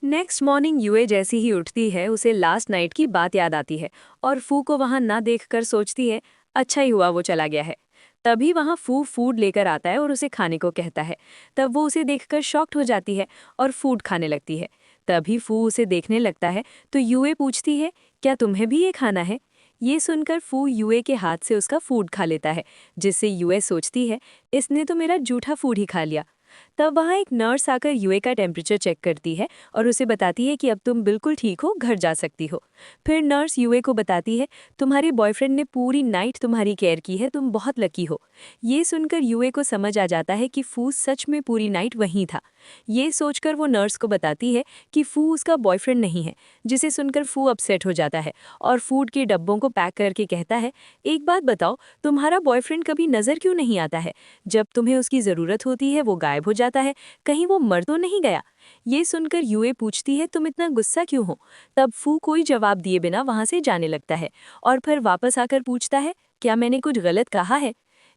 Next morning UA जैसी ही उठती है उसे लास्ट नाइट की बात याद आती है और फू को वहां ना देखकर सोचती है अच्छा ही हुआ वो चला गया है। तभी वहां फू फूड लेकर आता है और उसे खाने को कहता है। तब वो उसे देखकर शॉक्ड हो जाती है और फूड खाने लगती है। तभी फू उसे देखने लगता है तो यूए पूछती है क्या तुम्हें भी ये खाना है। ये सुनकर फू यूए के हाथ से उसका फूड खा लेता है, जिससे यूए सोचती है इसने तो मेरा जूठा फूड ही खा लिया। तब वहाँ एक नर्स आकर यूए का टेम्परेचर चेक करती है और उसे बताती है कि अब तुम बिल्कुल ठीक हो, घर जा सकती हो। फिर नर्स यूए को बताती है तुम्हारे बॉयफ्रेंड ने पूरी नाइट तुम्हारी केयर की है, तुम बहुत लकी हो। ये सुनकर यूए को समझ आ जाता है कि फू सच में पूरी नाइट वहीं था। ये सोचकर वो नर्स को बताती है कि फू उसका बॉयफ्रेंड नहीं है, जिसे सुनकर फू अपसेट हो जाता है और फूड के डब्बों को पैक करके कहता है एक बात बताओ, तुम्हारा बॉयफ्रेंड कभी नज़र क्यों नहीं आता है? जब तुम्हें उसकी ज़रूरत होती है वो गायब हो जाता है, कहीं वो मर तो नहीं गया? ये सुनकर यूए पूछती है तुम इतना गुस्सा क्यों हो? तब फू कोई जवाब दिए बिना वहां से जाने लगता है और फिर वापस आकर पूछता है क्या मैंने कुछ गलत कहा है?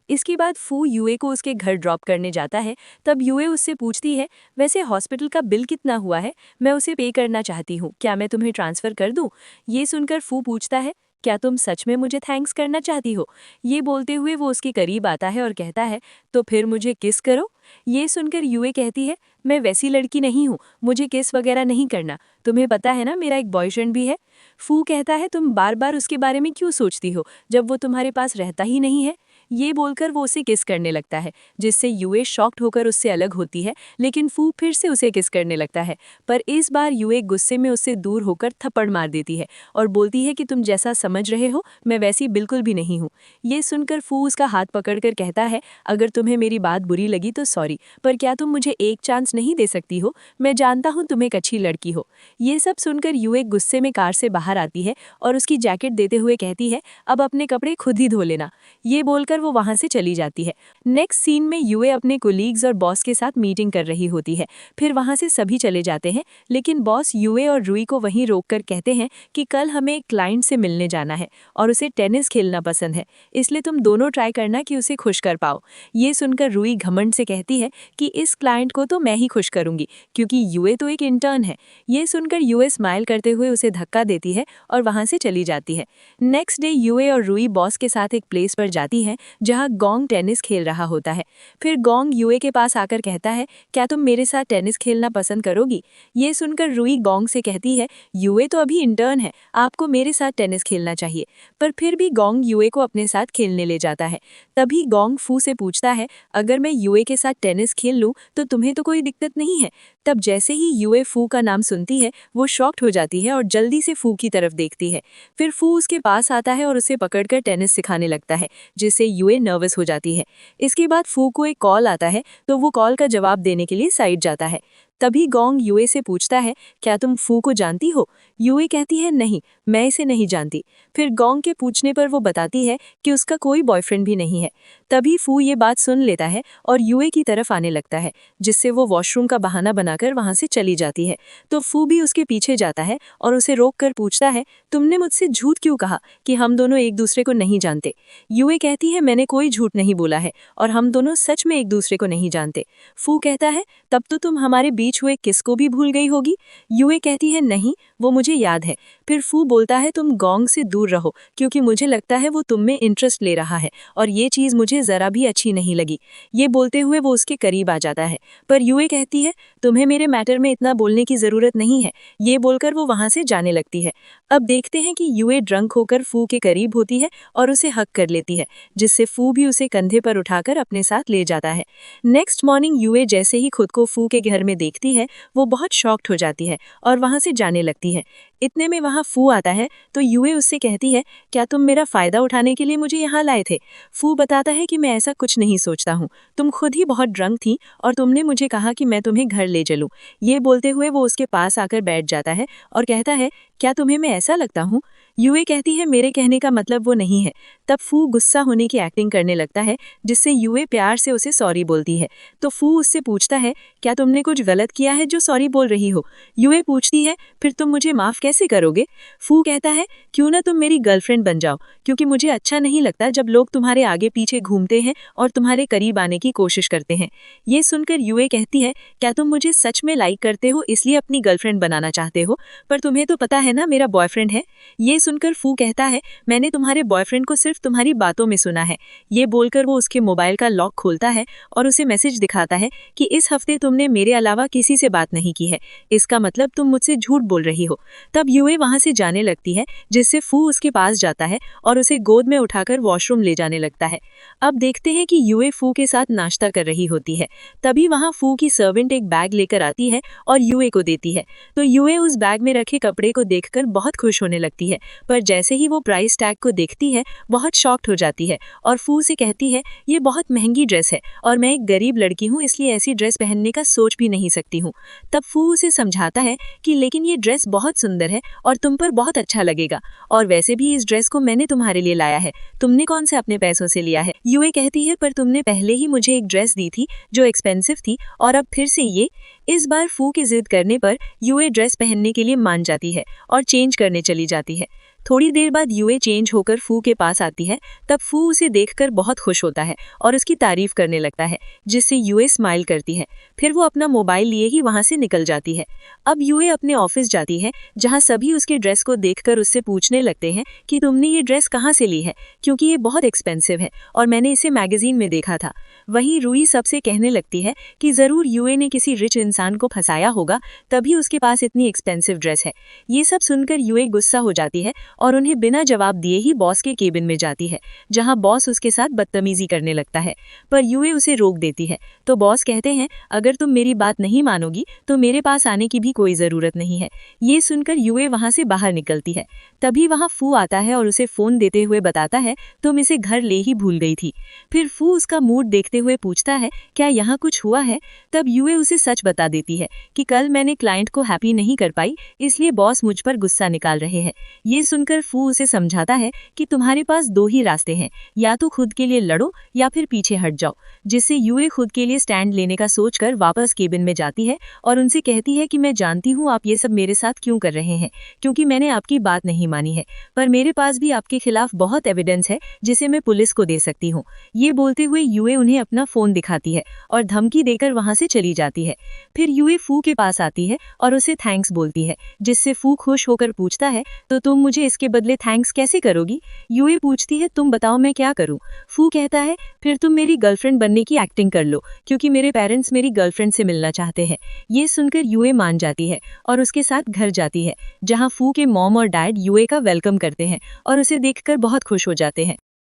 इसके बाद फू यूए को उसके घर ड्रॉप करने जाता है। तब यूए उससे पूछती है वैसे हॉस्पिटल का बिल कितना हुआ है, मैं उसे पे करना चाहती हूँ, क्या मैं तुम्हें ट्रांसफ़र कर दूँ? ये सुनकर फू पूछता है क्या तुम सच में मुझे थैंक्स करना चाहती हो? ये बोलते हुए वो उसके करीब आता है और कहता है तो फिर मुझे किस करो। ये सुनकर यूए कहती है मैं वैसी लड़की नहीं हूँ, मुझे किस वगैरह नहीं करना। तुम्हें पता है ना मेरा एक बॉयफ्रेंड भी है। फू कहता है तुम बार बार उसके बारे में क्यों सोचती हो जब वो तुम्हारे पास रहता ही नहीं है। ये बोलकर वो उसे किस करने लगता है, जिससे यूए शॉक्ड होकर उससे अलग होती है, लेकिन फू फिर से उसे किस करने लगता है। पर इस बार यूए गुस्से में उससे दूर होकर थप्पड़ मार देती है और बोलती है कि तुम जैसा समझ रहे हो मैं वैसी बिल्कुल भी नहीं हूँ। ये सुनकर फू उसका हाथ पकड़कर कहता है अगर तुम्हें मेरी बात बुरी लगी तो सॉरी, पर क्या तुम मुझे एक चांस नहीं दे सकती हो? मैं जानता हूँ तुम एक अच्छी लड़की हो। ये सब सुनकर यूए गुस्से में कार से बाहर आती है और उसकी जैकेट देते हुए कहती है अब अपने कपड़े खुद ही धो लेना। ये बोलकर वो वहां से चली जाती है। नेक्स्ट सीन में यूए अपने कोलीग्स और बॉस के साथ मीटिंग कर रही होती है। फिर वहां से सभी चले जाते हैं, लेकिन बॉस यूए और रूई को वहीं रोककर कहते हैं कि कल हमें एक क्लाइंट से मिलने जाना है और उसे टेनिस खेलना पसंद है, इसलिए तुम दोनों ट्राई करना कि उसे खुश कर पाओ। ये सुनकर रूई घमंड से कहती है कि इस क्लाइंट को तो मैं ही खुश करूंगी, क्योंकि यूए तो एक इंटर्न है। ये सुनकर यूए स्माइल करते हुए उसे धक्का देती है और वहां से चली जाती है। नेक्स्ट डे यूए और रूई बॉस के साथ एक प्लेस पर जाती हैं जहां गोंग टेनिस खेल रहा होता है। फिर गोंग यूए के पास आकर कहता है क्या तुम मेरे साथ टेनिस खेलना पसंद करोगी? ये सुनकर रूई गोंग से कहती है यूए तो अभी इंटर्न है, आपको मेरे साथ टेनिस खेलना चाहिए। पर फिर भी गोंग यूए को अपने साथ खेलने ले जाता है। तभी गोंग फू से पूछता है अगर मैं यूए के साथ टेनिस खेल लूं तो तुम्हें तो कोई दिक्कत नहीं है? तब जैसे ही यूए फू का नाम सुनती है वो शॉक्ड हो जाती है और जल्दी से फू की तरफ देखती है। फिर फू उसके पास आता है और उसे पकड़कर टेनिस सिखाने लगता है, जिससे यूए नर्वस हो जाती है। इसके बाद फू को एक कॉल आता है तो वो कॉल का जवाब देने के लिए साइड जाता है। तभी गोंग यूए से पूछता है क्या तुम फू को जानती हो? यूए कहती है नहीं, मैं इसे नहीं जानती। फिर गोंग के पूछने पर वो बताती है कि उसका कोई बॉयफ्रेंड भी नहीं है। तभी फू ये बात सुन लेता है और यूए की तरफ आने लगता है, जिससे वो वॉशरूम का बहाना बनाकर वहां से चली जाती है। तो फू भी उसके पीछे जाता है और उसे रोक कर पूछता है तुमने मुझसे झूठ क्यों कहा कि हम दोनों एक दूसरे को नहीं जानते? यूए कहती है मैंने कोई झूठ नहीं बोला है और हम दोनों सच में एक दूसरे को नहीं जानते। फू कहता है तब तो तुम हमारे बीच हुए किस को भी भूल गई होगी। यूए कहती है नहीं, वो मुझे याद है। फिर फू बोलता है तुम गोंग से दूर रहो, क्योंकि मुझे लगता है वो तुम में इंटरेस्ट ले रहा है और ये चीज़ मुझे ज़रा भी अच्छी नहीं लगी। ये बोलते हुए वो उसके करीब आ जाता है, पर यूए कहती है तुम्हें मेरे मैटर में इतना बोलने की ज़रूरत नहीं है। ये बोलकर वो वहाँ से जाने लगती है। अब देखते हैं कि यूए ड्रंक होकर फू के करीब होती है और उसे हक कर लेती है, जिससे फू भी उसे कंधे पर उठाकर अपने साथ ले जाता है। नेक्स्ट मॉर्निंग यूए जैसे ही खुद को फू के घर में देखती है वो बहुत शॉक्ड हो जाती है और वहाँ से जाने लगती है। इतने में वहाँ फू आता है तो यूए उससे कहती है क्या तुम मेरा फ़ायदा उठाने के लिए मुझे यहाँ लाए थे? फू बताता है कि मैं ऐसा कुछ नहीं सोचता हूँ, तुम खुद ही बहुत ड्रंक थी और तुमने मुझे कहा कि मैं तुम्हें घर ले चलूँ। ये बोलते हुए वो उसके पास आकर बैठ जाता है और कहता है क्या तुम्हें मैं ऐसा लगता हूँ? यूए कहती है मेरे कहने का मतलब वो नहीं है। तब फू गुस्सा होने की एक्टिंग करने लगता है, जिससे यूए प्यार से उसे सॉरी बोलती है। तो फू उससे पूछता है क्या तुमने कुछ गलत किया है जो सॉरी बोल रही हो? यूए पूछती है फिर तुम मुझे माफ कैसे करोगे? फू कहता है क्यों ना तुम मेरी गर्लफ्रेंड बन जाओ, क्योंकि मुझे अच्छा नहीं लगता जब लोग तुम्हारे आगे पीछे घूमते हैं और तुम्हारे करीब आने की कोशिश करते हैं। ये सुनकर यूए कहती है क्या तुम मुझे सच में लाइक करते हो इसलिए अपनी गर्लफ्रेंड बनाना चाहते हो? पर तुम्हें तो पता है ना मेरा बॉयफ्रेंड है। ये सुनकर फू कहता है मैंने तुम्हारे बॉयफ्रेंड को सिर्फ तुम्हारी बातों में सुना है। ये बोलकर वो उसके मोबाइल का लॉक खोलता है और उसे मैसेज दिखाता है कि इस हफ्ते तुमने मेरे अलावा किसी से बात नहीं की है, इसका मतलब तुम मुझसे झूठ बोल रही हो। तब यूए वहां से जाने लगती है, जिससे फू उसके पास जाता है और उसे गोद में उठाकर वॉशरूम ले जाने लगता है। अब देखते हैं कि यूए फू के साथ नाश्ता कर रही होती है। तभी वहां फू की सर्वेंट एक बैग लेकर आती है और यूए को देती है। तो यूए उस बैग में रखे कपड़े को देखकर बहुत खुश होने लगती है, पर जैसे ही वो प्राइस टैग को देखती है बहुत शॉक्ड हो जाती है और फू से कहती है ये बहुत महंगी ड्रेस है और मैं एक गरीब लड़की हूँ, इसलिए ऐसी ड्रेस पहनने का सोच भी नहीं सकती हूँ। तब फू उसे समझाता है कि लेकिन ये ड्रेस बहुत सुंदर है और तुम पर बहुत अच्छा लगेगा, और वैसे भी इस ड्रेस को मैंने तुम्हारे लिए लाया है, तुमने कौन से अपने पैसों से लिया है? यूए कहती है पर तुमने पहले ही मुझे एक ड्रेस दी थी जो एक्सपेंसिव थी और अब फिर से ये। इस बार फू की जिद करने पर यूए ड्रेस पहनने के लिए मान जाती है और चेंज करने चली जाती है। थोड़ी देर बाद यूए चेंज होकर फू के पास आती है। तब फू उसे देखकर बहुत खुश होता है और उसकी तारीफ करने लगता है, जिससे यूए स्माइल करती है। फिर वो अपना मोबाइल लिए ही वहां से निकल जाती है। अब यूए अपने ऑफिस जाती है, जहां सभी उसके ड्रेस को देखकर उससे पूछने लगते हैं कि तुमने ये ड्रेस कहाँ से ली है, क्योंकि ये बहुत एक्सपेंसिव है और मैंने इसे मैगजीन में देखा था। वहीं रूई सबसे कहने लगती है कि जरूर यूए ने किसी रिच इंसान को फंसाया होगा, तभी उसके पास इतनी एक्सपेंसिव ड्रेस है। ये सब सुनकर यूए गुस्सा हो जाती है और उन्हें बिना जवाब दिए ही बॉस के केबिन में जाती है, जहां बॉस उसके साथ बदतमीजी करने लगता है। पर यूए उसे रोक देती है। तो बॉस कहते हैं अगर तुम मेरी बात नहीं मानोगी तो मेरे पास आने की भी कोई जरूरत नहीं है। ये सुनकर यूए वहां से बाहर निकलती है। तभी वहां फू आता है और उसे फोन देते हुए बताता है तुम इसे घर ले ही भूल गई थी। फिर फू उसका मूड देखते हुए पूछता है क्या यहाँ कुछ हुआ है? तब यूए उसे सच बता देती है कि कल मैंने क्लाइंट को हैप्पी नहीं कर पाई, इसलिए बॉस मुझ पर गुस्सा निकाल रहे हैं। ये सुनकर फू उसे समझाता है कि तुम्हारे पास दो ही रास्ते हैं, या तो खुद के लिए लड़ो या फिर पीछे हट जाओ, जिससे यूए खुद के लिए स्टैंड लेने का सोचकर वापस केबिन में जाती है और उनसे कहती है कि मैं जानती हूँ आप ये सब मेरे साथ क्यों कर रहे हैं, क्योंकि मैंने आपकी बात नहीं मानी है, पर मेरे पास भी आपके खिलाफ बहुत एविडेंस है जिसे मैं पुलिस को दे सकती हूँ। ये बोलते हुए यूए उन्हें अपना फोन दिखाती है और धमकी देकर वहां से चली जाती है। फिर यूए फू के पास आती है और उसे थैंक्स बोलती है, जिससे फू खुश होकर पूछता है तो तुम मुझे इसके बदले थैंक्स कैसे करोगी? यूए पूछती है तुम बताओ मैं क्या करूं? फू कहता है फिर तुम मेरी गर्लफ्रेंड बनने की एक्टिंग कर लो, क्योंकि मेरे पेरेंट्स मेरी गर्लफ्रेंड से मिलना चाहते हैं। ये सुनकर यूए मान जाती है और उसके साथ घर जाती है, जहां फू के मॉम और डैड यूए का वेलकम करते हैं और उसे देखकर बहुत खुश हो जाते हैं।